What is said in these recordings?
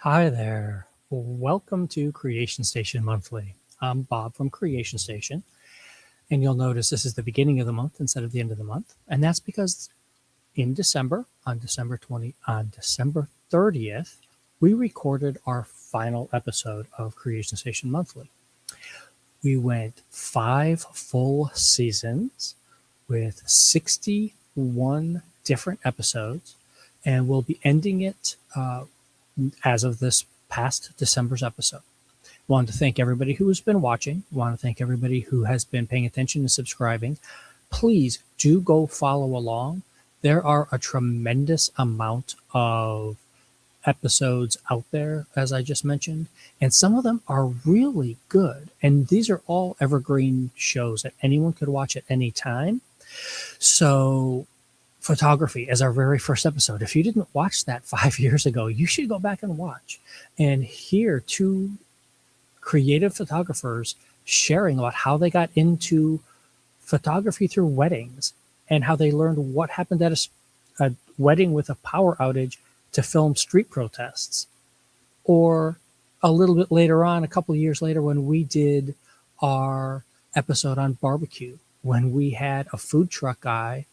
Hi there. Welcome to Creation Station Monthly. I'm Bob from Creation Station, and you'll notice this is the beginning of the month instead of the end of the month, and that's because in December, on December 30th, we recorded our final episode of Creation Station Monthly. We went 5 full seasons with 61 different episodes, and we'll be ending it as of this past December's episode. Want to thank everybody who has been watching. Want to thank everybody who has been paying attention and subscribing. Please do go follow along. There are a tremendous amount of episodes out there, as I just mentioned, and some of them are really good. And these are all evergreen shows that anyone could watch at any time. So photography as our very first episode. If you didn't watch that 5 years ago, you should go back and watch and hear two creative photographers sharing about how they got into photography through weddings and how they learned what happened at a wedding with a power outage to film street protests. Or a little bit later on, a couple of years later, when we did our episode on barbecue, when we had a food truck guy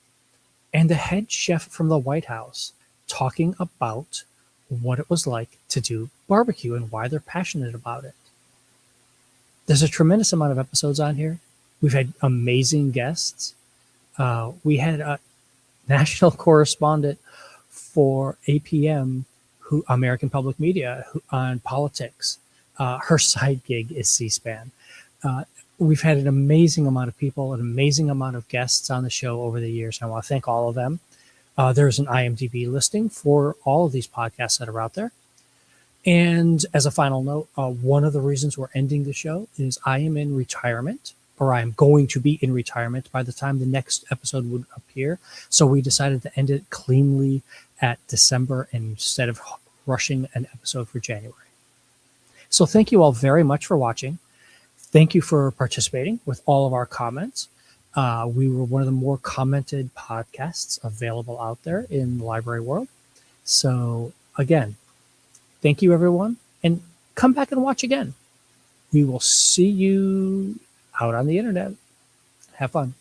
and the head chef from the White House talking about what it was like to do barbecue and why they're passionate about it. There's a tremendous amount of episodes on here. We've had amazing guests. We had a national correspondent for APM, American Public Media, on politics. Her side gig is C-SPAN. We've had an amazing amount of people, an amazing amount of guests on the show over the years. And I want to thank all of them. There's an IMDb listing for all of these podcasts that are out there. And as a final note, one of the reasons we're ending the show is I am in retirement, or I'm going to be in retirement by the time the next episode would appear. So we decided to end it cleanly at December instead of rushing an episode for January. So thank you all very much for watching. Thank you for participating with all of our comments. We were one of the more commented podcasts available out there in the library world. So again, thank you, everyone, and come back and watch again. We will see you out on the internet. Have fun.